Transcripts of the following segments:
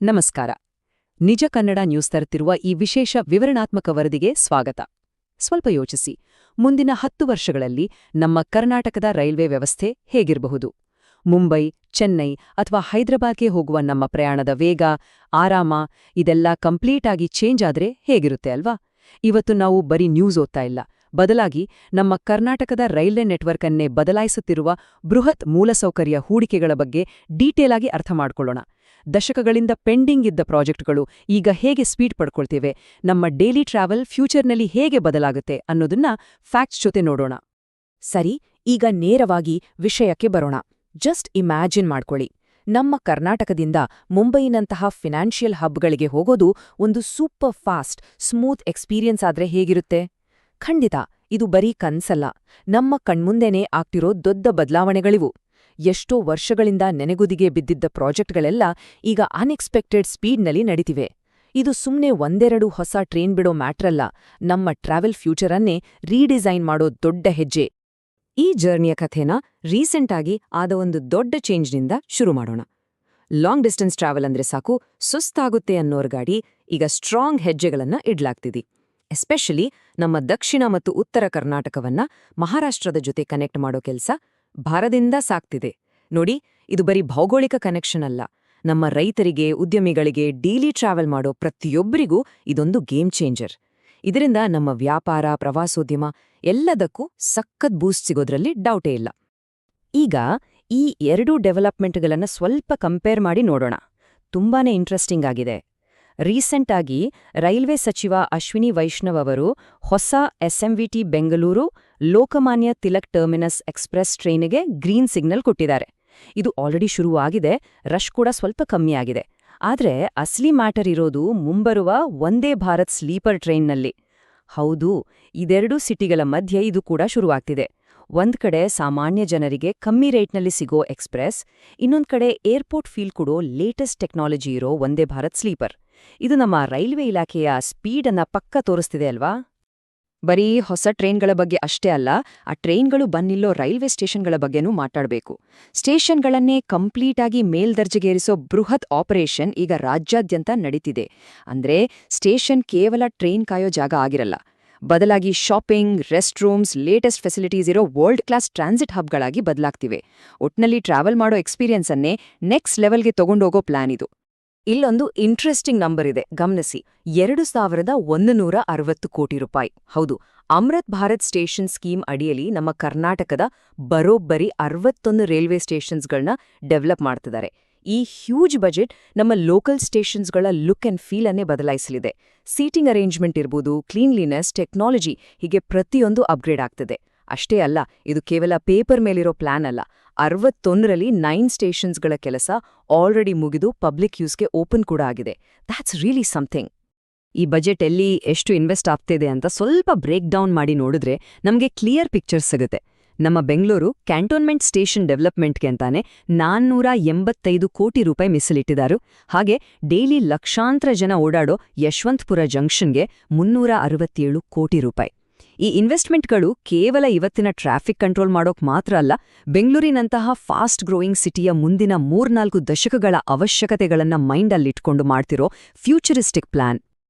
ನಮಸ್ಕಾರ. ನಿಜ ಕನ್ನಡ ನ್ಯೂಸ್ ತರುತ್ತಿರುವ ಈ ವಿಶೇಷ ವಿವರಣಾತ್ಮಕ ವರದಿಗೆ ಸ್ವಾಗತ. ಸ್ವಲ್ಪ ಯೋಚಿಸಿ, ಮುಂದಿನ 10 ವರ್ಷಗಳಲ್ಲಿ ನಮ್ಮ ಕರ್ನಾಟಕದ ರೈಲ್ವೆ ವ್ಯವಸ್ಥೆ ಹೇಗಿರಬಹುದು? ಮುಂಬೈ, ಚೆನ್ನೈ ಅಥವಾ ಹೈದರಾಬಾದ್ಗೆ ಹೋಗುವ ನಮ್ಮ ಪ್ರಯಾಣದ ವೇಗ, ಆರಾಮ ಇದೆಲ್ಲ ಕಂಪ್ಲೀಟ್ ಆಗಿ ಚೇಂಜ್ ಆದ್ರೆ ಹೇಗಿರುತ್ತೆ ಅಲ್ವಾ? ಇವತ್ತು ನಾವು ಬರೀ ನ್ಯೂಸ್ ಓದ್ತಾ ಇಲ್ಲ, ಬದಲಾಗಿ ನಮ್ಮ ಕರ್ನಾಟಕದ ರೈಲ್ವೆ ನೆಟ್ವರ್ಕ್ ಅನ್ನೇ ಬದಲಾಯಿಸುತ್ತಿರುವ ಬೃಹತ್ ಮೂಲಸೌಕರ್ಯ ಹೂಡಿಕೆಗಳ ಬಗ್ಗೆ ಡೀಟೇಲ್ ಆಗಿ ಅರ್ಥ ಮಾಡ್ಕೊಳ್ಳೋಣ. ದಶಕಗಳಿಂದ ಪೆಂಡಿಂಗ್ ಇದ್ದ ಪ್ರಾಜೆಕ್ಟ್ಗಳು ಈಗ ಹೇಗೆ ಸ್ಪೀಡ್ ಪಡ್ಕೊಳ್ತಿವೆ, ನಮ್ಮ ಡೈಲಿ ಟ್ರಾವೆಲ್ ಫ್ಯೂಚರ್ನಲ್ಲಿ ಹೇಗೆ ಬದಲಾಗುತ್ತೆ ಅನ್ನೋದನ್ನ ಫ್ಯಾಕ್ಟ್ಸ್ ಜೊತೆ ನೋಡೋಣ. ಸರಿ, ಈಗ ನೇರವಾಗಿ ವಿಷಯಕ್ಕೆ ಬರೋಣ. ಜಸ್ಟ್ ಇಮ್ಯಾಜಿನ್ ಮಾಡ್ಕೊಳ್ಳಿ, ನಮ್ಮ ಕರ್ನಾಟಕದಿಂದ ಮುಂಬೈನಂತಹ ಫಿನಾನ್ಷಿಯಲ್ ಹಬ್ಗಳಿಗೆ ಹೋಗೋದು ಒಂದು ಸೂಪರ್ ಫಾಸ್ಟ್, ಸ್ಮೂತ್ ಎಕ್ಸ್ಪೀರಿಯನ್ಸ್ ಆದ್ರೆ ಹೇಗಿರುತ್ತೆ? ಖಂಡಿತ ಇದು ಬರೀ ಕನ್ಸಲ್ಲ, ನಮ್ಮ ಕಣ್ಮುಂದೆನೇ ಆಗ್ತಿರೋ ದೊಡ್ಡ ಬದಲಾವಣೆಗಳಿವು. ಎಷ್ಟೋ ವರ್ಷಗಳಿಂದ ನೆನೆಗುದಿಗೆ ಬಿದ್ದಿದ್ದ ಪ್ರಾಜೆಕ್ಟ್ಗಳೆಲ್ಲ ಈಗ ಅನ್ಎಕ್ಸ್ಪೆಕ್ಟೆಡ್ ಸ್ಪೀಡ್ನಲ್ಲಿ ನಡೀತಿವೆ. ಇದು ಸುಮ್ನೆ ಒಂದೆರಡು ಹೊಸ ಟ್ರೈನ್ ಬಿಡೋ ಮ್ಯಾಟ್ರಲ್ಲ, ನಮ್ಮ ಟ್ರಾವೆಲ್ ಫ್ಯೂಚರನ್ನೇ ರೀಡಿಸೈನ್ ಮಾಡೋ ದೊಡ್ಡ ಹೆಜ್ಜೆ. ಈ ಜರ್ನಿಯ ಕಥೆನ ರೀಸೆಂಟಾಗಿ ಆದ ಒಂದು ದೊಡ್ಡ ಚೇಂಜ್ನಿಂದ ಶುರು ಮಾಡೋಣ. ಲಾಂಗ್ ಡಿಸ್ಟೆನ್ಸ್ ಟ್ರಾವೆಲ್ ಅಂದ್ರೆ ಸಾಕು, ಸುಸ್ತಾಗುತ್ತೆ ಅನ್ನೋರ್ ಗಾಡಿ ಈಗ ಸ್ಟ್ರಾಂಗ್ ಹೆಜ್ಜೆಗಳನ್ನ ಇಡ್ಲಾಗ್ತಿದೆ. ಎಸ್ಪೆಷಲಿ ನಮ್ಮ ದಕ್ಷಿಣ ಮತ್ತು ಉತ್ತರ ಕರ್ನಾಟಕವನ್ನ ಮಹಾರಾಷ್ಟ್ರದ ಜೊತೆ ಕನೆಕ್ಟ್ ಮಾಡೋ ಕೆಲ್ಸ ಭಾರದಿಂದ ಸಾಗ್ತಿದೆ. ನೋಡಿ, ಇದು ಬರೀ ಭೌಗೋಳಿಕ ಕನೆಕ್ಷನ್ ಅಲ್ಲ, ನಮ್ಮ ರೈತರಿಗೆ, ಉದ್ಯಮಿಗಳಿಗೆ, ಡೈಲಿ ಟ್ರಾವೆಲ್ ಮಾಡೋ ಪ್ರತಿಯೊಬ್ಬರಿಗೂ ಇದೊಂದು ಗೇಮ್ ಚೇಂಜರ್. ಇದರಿಂದ ನಮ್ಮ ವ್ಯಾಪಾರ, ಪ್ರವಾಸೋದ್ಯಮ ಎಲ್ಲದಕ್ಕೂ ಸಖತ್ ಬೂಸ್ಟ್ ಸಿಗೋದ್ರಲ್ಲಿ ಡೌಟೇ ಇಲ್ಲ. ಈಗ ಈ ಎರಡೂ ಡೆವಲಪ್ಮೆಂಟ್ಗಳನ್ನ ಸ್ವಲ್ಪ ಕಂಪೇರ್ ಮಾಡಿ ನೋಡೋಣ. ತುಂಬಾನೇ ಇಂಟ್ರೆಸ್ಟಿಂಗ್ ಆಗಿದೆ. ರೀಸೆಂಟಾಗಿ ರೈಲ್ವೆ ಸಚಿವ ಅಶ್ವಿನಿ ವೈಷ್ಣವ್ ಅವರು ಹೊಸ SMVT Bengaluru Lokmanya Tilak terminus express ಟ್ರೈನಿಗೆ ಗ್ರೀನ್ ಸಿಗ್ನಲ್ ಕೊಟ್ಟಿದ್ದಾರೆ. ಇದು ಆಲ್ರೆಡಿ ಶುರುವಾಗಿದೆ, ರಶ್ ಕೂಡ ಸ್ವಲ್ಪ ಕಮ್ಮಿಯಾಗಿದೆ. ಆದ್ರೆ ಅಸಲಿ ಮ್ಯಾಟರ್ ಇರೋದು ಮುಂಬರುವ ವಂದೇ ಭಾರತ್ ಸ್ಲೀಪರ್ ಟ್ರೈನ್ನಲ್ಲಿ. ಹೌದು, ಇದೆರಡೂ ಸಿಟಿಗಳ ಮಧ್ಯೆ ಇದು ಕೂಡ ಶುರುವಾಗ್ತಿದೆ. ಒಂದ್ ಕಡೆ ಸಾಮಾನ್ಯ ಜನರಿಗೆ ಕಮ್ಮಿ ರೇಟ್ನಲ್ಲಿ ಸಿಗೋ ಎಕ್ಸ್‌ಪ್ರೆಸ್, ಇನ್ನೊಂದ್ ಕಡೆ ಏರ್ಪೋರ್ಟ್ ಫೀಲ್ ಕೊಡೋ ಲೇಟೆಸ್ಟ್ ಟೆಕ್ನಾಲಜಿ ಇರೋ ವಂದೇ ಭಾರತ್ ಸ್ಲೀಪರ್. ಇದು ನಮ್ಮ ರೈಲ್ವೆ ಇಲಾಖೆಯ ಸ್ಪೀಡನ್ನ ಪಕ್ಕ ತೋರಿಸ್ತಿದೆ ಅಲ್ವಾ? ಬರೀ ಹೊಸ ಟ್ರೈನ್ಗಳ ಬಗ್ಗೆ ಅಷ್ಟೇ ಅಲ್ಲ, ಆ ಟ್ರೈನ್ಗಳು ಬಂದಿಲ್ಲೋ ರೈಲ್ವೆ ಸ್ಟೇಷನ್ಗಳ ಬಗ್ಗೆನೂ ಮಾತಾಡಬೇಕು. ಸ್ಟೇಷನ್ಗಳನ್ನೇ ಕಂಪ್ಲೀಟಾಗಿ ಮೇಲ್ದರ್ಜೆಗೇರಿಸೋ ಬೃಹತ್ ಆಪರೇಷನ್ ಈಗ ರಾಜ್ಯಾದ್ಯಂತ ನಡೀತಿದೆ. ಅಂದ್ರೆ ಸ್ಟೇಷನ್ ಕೇವಲ ಟ್ರೈನ್ ಕಾಯೋ ಜಾಗ ಆಗಿರಲ್ಲ, ಬದಲಾಗಿ shopping, rest rooms, latest facilities ಇರೋ ವರ್ಲ್ಡ್ ಕ್ಲಾಸ್ ಟ್ರಾನ್ಸಿಟ್ ಹಬ್ಗಳಾಗಿ ಬದಲಾಗ್ತಿವೆ. ಒಟ್ನಲ್ಲಿ ಟ್ರಾವೆಲ್ ಮಾಡೋ ಎಕ್ಸ್ಪೀರಿಯನ್ಸ್ ಅನ್ನೇ ನೆಕ್ಸ್ಟ್ ಲೆವೆಲ್ಗೆ ತಗೊಂಡೋಗೋ ಪ್ಲಾನ್ ಇದು. ಇಲ್ಲೊಂದು ಇಂಟ್ರೆಸ್ಟಿಂಗ್ ನಂಬರ್ ಇದೆ, ಗಮನಿಸಿ. 2160 ಕೋಟಿ ರೂಪಾಯಿ. ಹೌದು, ಅಮೃತ್ ಭಾರತ್ ಸ್ಟೇಷನ್ ಸ್ಕೀಮ್ ಅಡಿಯಲ್ಲಿ ನಮ್ಮ ಕರ್ನಾಟಕದ ಬರೋಬ್ಬರಿ 61 ರೈಲ್ವೆ ಸ್ಟೇಷನ್ಸ್ಗಳನ್ನ ಡೆವಲಪ್ ಮಾಡ್ತಿದ್ದಾರೆ. ಈ ಹ್ಯೂಜ್ ಬಜೆಟ್ ನಮ್ಮ ಲೋಕಲ್ ಸ್ಟೇಷನ್ಸ್ಗಳ ಲುಕ್ ಅಂಡ್ ಫೀಲ್ ಅನ್ನೇ ಬದಲಾಯಿಸಲಿದೆ. ಸೀಟಿಂಗ್ ಅರೇಂಜ್ಮೆಂಟ್ ಇರ್ಬೋದು, ಕ್ಲೀನ್ಲಿನೆಸ್, ಟೆಕ್ನಾಲಜಿ, ಹೀಗೆ ಪ್ರತಿಯೊಂದು ಅಪ್ಗ್ರೇಡ್ ಆಗ್ತದೆ. ಅಷ್ಟೇ ಅಲ್ಲ, ಇದು ಕೇವಲ ಪೇಪರ್ ಮೇಲಿರೋ ಪ್ಲಾನ್ ಅಲ್ಲ. 61ರಲ್ಲಿ 9 ಸ್ಟೇಷನ್ಸ್ಗಳ ಕೆಲಸ ಆಲ್ರೆಡಿ ಮುಗಿದು ಪಬ್ಲಿಕ್ ಯೂಸ್ಗೆ ಓಪನ್ ಕೂಡ ಆಗಿದೆ. That's really something. ಈ ಬಜೆಟ್ ಎಲ್ಲಿ ಎಷ್ಟು ಇನ್ವೆಸ್ಟ್ ಆಗ್ತಿದೆ ಅಂತ ಸ್ವಲ್ಪ ಬ್ರೇಕ್ ಡೌನ್ ಮಾಡಿ ನೋಡಿದ್ರೆ ನಮಗೆ ಕ್ಲಿಯರ್ ಪಿಕ್ಚರ್ ಸಿಗುತ್ತೆ. ನಮ್ಮ ಬೆಂಗಳೂರು ಕ್ಯಾಂಟೋನ್ಮೆಂಟ್ ಸ್ಟೇಷನ್ ಡೆವಲಪ್ಮೆಂಟ್ಗೆ ಅಂತಾನೆ 485 ಕೋಟಿ ರೂಪಾಯಿ ಮೀಸಲಿಟ್ಟಿದ್ದಾರೆ. ಹಾಗೆ ಡೈಲಿ ಲಕ್ಷಾಂತರ ಜನ ಓಡಾಡೋ ಯಶವಂತಪುರ ಜಂಕ್ಷನ್ಗೆ 367 ಕೋಟಿ ರೂಪಾಯಿ. ಈ ಇನ್ವೆಸ್ಟ್ಮೆಂಟ್ಗಳು ಕೇವಲ ಇವತ್ತಿನ ಟ್ರಾಫಿಕ್ ಕಂಟ್ರೋಲ್ ಮಾಡೋಕ್ ಮಾತ್ರ ಅಲ್ಲ, ಬೆಂಗಳೂರಿನಂತಹ ಫಾಸ್ಟ್ ಗ್ರೋಯಿಂಗ್ ಸಿಟಿಯ ಮುಂದಿನ 3-4 ದಶಕಗಳ ಅವಶ್ಯಕತೆಗಳನ್ನ ಮೈಂಡಲ್ಲಿಟ್ಕೊಂಡು ಮಾಡ್ತಿರೋ ಫ್ಯೂಚರಿಸ್ಟಿಕ್ ಪ್ಲಾನ್.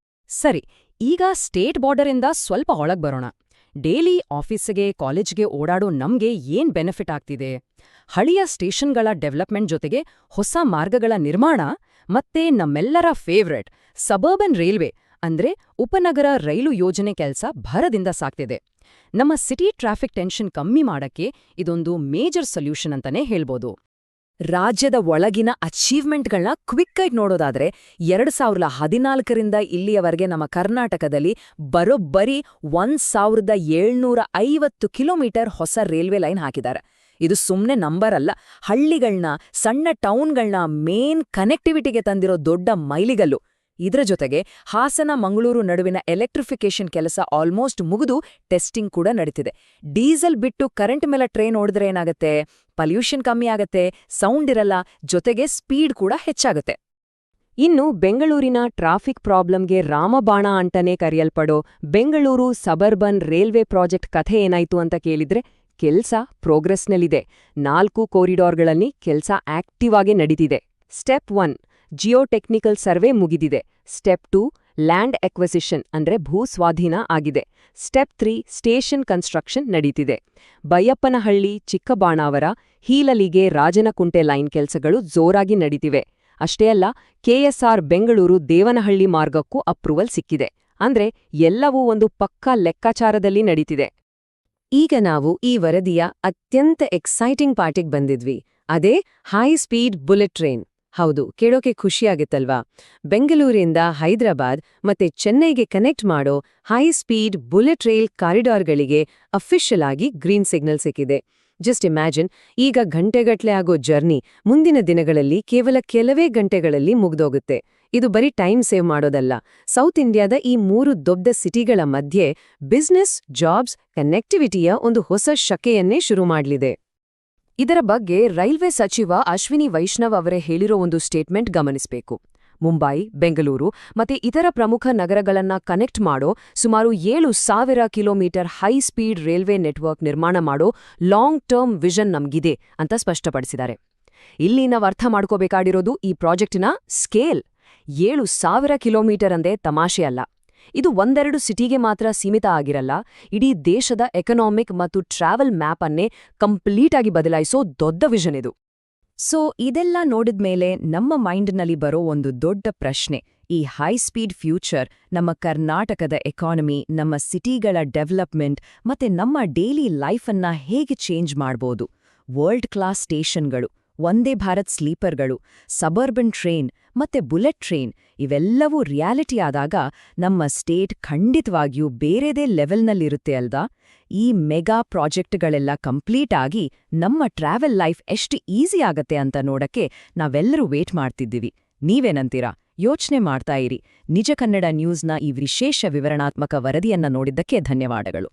ಸರಿ, ಈಗ ಸ್ಟೇಟ್ ಬಾರ್ಡರಿಂದ ಸ್ವಲ್ಪ ಒಳಗ್ ಬರೋಣ. ಡೈಲಿ ಆಫೀಸಿಗೆ, ಕಾಲೇಜ್ಗೆ ಓಡಾಡೋ ನಮ್ಗೆ ಏನ್ ಬೆನಿಫಿಟ್ ಆಗ್ತಿದೆ? ಹಳೆಯ ಸ್ಟೇಷನ್ಗಳ ಡೆವಲಪ್ಮೆಂಟ್ ಜೊತೆಗೆ ಹೊಸ ಮಾರ್ಗಗಳ ನಿರ್ಮಾಣ ಮತ್ತೆ ನಮ್ಮೆಲ್ಲರ ಫೇವ್ರೆಟ್ ಸಬರ್ಬನ್ ರೈಲ್ವೆ ಅಂದ್ರೆ ಉಪನಗರ ರೈಲು ಯೋಜನೆ ಕೆಲ್ಸ ಭರದಿಂದ ಸಾಗ್ತಿದೆ. ನಮ್ಮ ಸಿಟಿ ಟ್ರಾಫಿಕ್ ಟೆನ್ಷನ್ ಕಮ್ಮಿ ಮಾಡಕ್ಕೆ ಇದೊಂದು ಮೇಜರ್ ಸೊಲ್ಯೂಷನ್ ಅಂತಾನೆ ಹೇಳ್ಬೋದು. ರಾಜ್ಯದ ಒಳಗಿನ ಅಚೀವ್ಮೆಂಟ್ಗಳನ್ನ ಕ್ವಿಕ್ ಆಗಿ ನೋಡೋದಾದ್ರೆ 2014ರಿಂದ ಇಲ್ಲಿಯವರೆಗೆ ನಮ್ಮ ಕರ್ನಾಟಕದಲ್ಲಿ ಬರೋಬ್ಬರಿ 1750 ಕಿಲೋಮೀಟರ್ ಹೊಸ ರೈಲ್ವೆ ಲೈನ್ ಹಾಕಿದ್ದಾರೆ. ಇದು ಸುಮ್ನೆ ನಂಬರ್ ಅಲ್ಲ, ಹಳ್ಳಿಗಳ್ನ, ಸಣ್ಣ ಟೌನ್ಗಳ್ನ ಮೇನ್ ಕನೆಕ್ಟಿವಿಟಿಗೆ ತಂದಿರೋ ದೊಡ್ಡ ಮೈಲಿಗಲ್ಲು. ಇದರ ಜೊತೆಗೆ ಹಾಸನ ಮಂಗಳೂರು ನಡುವಿನ ಎಲೆಕ್ಟ್ರಿಫಿಕೇಶನ್ ಕೆಲಸ ಆಲ್ಮೋಸ್ಟ್ ಮುಗಿದು ಟೆಸ್ಟಿಂಗ್ ಕೂಡ ನಡೀತಿದೆ. ಡೀಸೆಲ್ ಬಿಟ್ಟು ಕರೆಂಟ್ ಮೇಲೆ ಟ್ರೈನ್ ಓಡಿದ್ರೆ ಏನಾಗತ್ತೆ? ಪಲ್ಯೂಷನ್ ಕಮ್ಮಿ ಆಗತ್ತೆ, ಸೌಂಡ್ ಇರಲ್ಲ, ಜೊತೆಗೆ ಸ್ಪೀಡ್ ಕೂಡ ಹೆಚ್ಚಾಗುತ್ತೆ. ಇನ್ನು ಬೆಂಗಳೂರಿನ ಟ್ರಾಫಿಕ್ ಪ್ರಾಬ್ಲಮ್ಗೆ ರಾಮಬಾಣ ಅಂತಾನೆ ಕರೆಯಲ್ಪಡೋ ಬೆಂಗಳೂರು ಸಬರ್ಬನ್ ರೈಲ್ವೆ ಪ್ರಾಜೆಕ್ಟ್ ಕಥೆ ಏನಾಯ್ತು ಅಂತ ಕೇಳಿದ್ರೆ, ಕೆಲ್ಸ ಪ್ರೋಗ್ರೆಸ್ನಲ್ಲಿದೆ. 4 ಕಾರಿಡಾರ್ಗಳಲ್ಲಿ ಕೆಲ್ಸ ಆಕ್ಟಿವ್ ಆಗಿ ನಡೀತಿದೆ. ಸ್ಟೆಪ್ 1, ಜಿಯೋಟೆಕ್ನಿಕಲ್ ಸರ್ವೆ ಮುಗಿದಿದೆ. ಸ್ಟೆಪ್ 2 ಲ್ಯಾಂಡ್ ಎಕ್ವಿಸಿಷನ್ ಅಂದ್ರೆ ಭೂಸ್ವಾಧೀನ ಆಗಿದೆ. ಸ್ಟೆಪ್ 3 ಸ್ಟೇಷನ್ ಕನ್ಸ್ಟ್ರಕ್ಷನ್ ನಡೀತಿದೆ. ಬೈಯಪ್ಪನಹಳ್ಳಿ, ಚಿಕ್ಕಬಾಣಾವರ, ಹೀಲಲಿಗೆ, ರಾಜನಕುಂಟೆ ಲೈನ್ ಕೆಲಸಗಳು ಜೋರಾಗಿ ನಡೀತಿವೆ. ಅಷ್ಟೇ ಅಲ್ಲ, ಕೆಎಸ್ಆರ್ ಬೆಂಗಳೂರು ದೇವನಹಳ್ಳಿ ಮಾರ್ಗಕ್ಕೂ ಅಪ್ರೂವಲ್ ಸಿಕ್ಕಿದೆ. ಅಂದ್ರೆ ಎಲ್ಲವೂ ಒಂದು ಪಕ್ಕಾ ಲೆಕ್ಕಾಚಾರದಲ್ಲಿ ನಡೀತಿದೆ. ಈಗ ನಾವು ಈ ವರದಿಯ ಅತ್ಯಂತ ಎಕ್ಸೈಟಿಂಗ್ ಪಾರ್ಟಿಗೆ ಬಂದಿದ್ವಿ. ಅದೇ ಹೈ ಸ್ಪೀಡ್ ಬುಲೆಟ್ ಟ್ರೈನ್. ಹೌದು, ಕೇಳೋಕೆ ಖುಷಿಯಾಗುತ್ತಲ್ವಾ? ಬೆಂಗಳೂರಿಂದ ಹೈದರಾಬಾದ್ ಮತ್ತೆ ಚೆನ್ನೈಗೆ ಕನೆಕ್ಟ್ ಮಾಡೋ ಹೈ ಸ್ಪೀಡ್ ಬುಲೆಟ್ ರೈಲ್ ಕಾರಿಡಾರ್ಗಳಿಗೆ ಅಫಿಷಿಯಲ್ ಆಗಿ ಗ್ರೀನ್ ಸಿಗ್ನಲ್ ಸಿಕ್ಕಿದೆ. ಜಸ್ಟ್ ಇಮ್ಯಾಜಿನ್, ಈಗ ಗಂಟೆಗಟ್ಲೆ ಆಗೋ ಜರ್ನಿ ಮುಂದಿನ ದಿನಗಳಲ್ಲಿ ಕೇವಲ ಕೆಲವೇ ಗಂಟೆಗಳಲ್ಲಿ ಮುಗ್ದೋಗುತ್ತೆ. ಇದು ಬರೀ ಟೈಮ್ ಸೇವ್ ಮಾಡೋದಲ್ಲ, ಸೌತ್ ಇಂಡಿಯಾದ ಈ 3 ದೊಡ್ಡ ಸಿಟಿಗಳ ಮಧ್ಯೆ ಬಿಸ್ನೆಸ್, ಜಾಬ್ಸ್, ಕನೆಕ್ಟಿವಿಟಿಯ ಒಂದು ಹೊಸ ಶಕೆಯನ್ನೇ ಶುರು ಮಾಡ್ಲಿದೆ. ಇದರ ಬಗ್ಗೆ ರೈಲ್ವೆ ಸಚಿವ ಅಶ್ವಿನಿ ವೈಷ್ಣವ್ ಅವರೇ ಹೇಳಿರೋ ಒಂದು ಸ್ಟೇಟ್ಮೆಂಟ್ ಗಮನಿಸಬೇಕು. ಮುಂಬೈ, ಬೆಂಗಳೂರು ಮತ್ತೆ ಇತರ ಪ್ರಮುಖ ನಗರಗಳನ್ನ ಕನೆಕ್ಟ್ ಮಾಡೋ ಸುಮಾರು 7,000 kilometre high speed railway network ನಿರ್ಮಾಣ ಮಾಡೋ ಲಾಂಗ್ ಟರ್ಮ್ ವಿಷನ್ ನಮ್ಗಿದೆ ಅಂತ ಸ್ಪಷ್ಟಪಡಿಸಿದ್ದಾರೆ. ಇಲ್ಲಿ ನಾವು ಅರ್ಥ ಮಾಡ್ಕೋಬೇಕಾಗಿರೋದು ಈ ಪ್ರಾಜೆಕ್ಟಿನ ಸ್ಕೇಲ್. 7,000 ಕಿಲೋಮೀಟರ್ ಅಂದೇ ತಮಾಷೆ ಅಲ್ಲ. ಇದು ಒಂದೆರಡು ಸಿಟಿಗೆ ಮಾತ್ರ ಸೀಮಿತ ಆಗಿರಲ್ಲ, ಇಡೀ ದೇಶದ ಎಕನಾಮಿಕ್ ಮತ್ತು ಟ್ರಾವೆಲ್ ಮ್ಯಾಪ್ ಅನ್ನೇ ಕಂಪ್ಲೀಟ್ ಆಗಿ ಬದಲಾಯಿಸೋ ದೊಡ್ಡ ವಿಷನ್ ಇದು. ಸೊ ಇದೆಲ್ಲ ನೋಡಿದ್ಮೇಲೆ ನಮ್ಮ ಮೈಂಡ್ನಲ್ಲಿ ಬರೋ ಒಂದು ದೊಡ್ಡ ಪ್ರಶ್ನೆ, ಈ ಹೈ ಸ್ಪೀಡ್ ಫ್ಯೂಚರ್ ನಮ್ಮ ಕರ್ನಾಟಕದ ಎಕಾನಮಿ, ನಮ್ಮ ಸಿಟಿಗಳ ಡೆವಲಪ್ಮೆಂಟ್ ಮತ್ತೆ ನಮ್ಮ ಡೈಲಿ ಲೈಫನ್ನ ಹೇಗೆ ಚೇಂಜ್ ಮಾಡ್ಬೋದು? World class ಸ್ಟೇಷನ್ಗಳು, Vande Bharat ಸ್ಲೀಪರ್ಗಳು, suburban train ಮತ್ತೆ ಬುಲೆಟ್ ಟ್ರೈನ್ ಇವೆಲ್ಲವೂ ರಿಯಾಲಿಟಿ ಆದಾಗ ನಮ್ಮ ಸ್ಟೇಟ್ ಖಂಡಿತವಾಗಿಯೂ ಬೇರೆದೇ ಲೆವೆಲ್ನಲ್ಲಿರುತ್ತೆ ಅಲ್ದಾ? ಈ ಮೆಗಾ ಪ್ರಾಜೆಕ್ಟ್ಗಳೆಲ್ಲ ಕಂಪ್ಲೀಟ್ ಆಗಿ ನಮ್ಮ ಟ್ರಾವೆಲ್ ಲೈಫ್ ಎಷ್ಟು ಈಸಿ ಆಗತ್ತೆ ಅಂತ ನೋಡಕ್ಕೆ ನಾವೆಲ್ಲರೂ ವೇಟ್ ಮಾಡ್ತಿದ್ದೀವಿ. ನೀವೇನಂತೀರಾ? ಯೋಚನೆ ಮಾಡ್ತಾ ಇರಿ. ನಿಜ ಕನ್ನಡ ನ್ಯೂಸ್ನ ಈ ವಿಶೇಷ ವಿವರಣಾತ್ಮಕ ವರದಿಯನ್ನ ನೋಡಿದ್ದಕ್ಕೆ ಧನ್ಯವಾದಗಳು.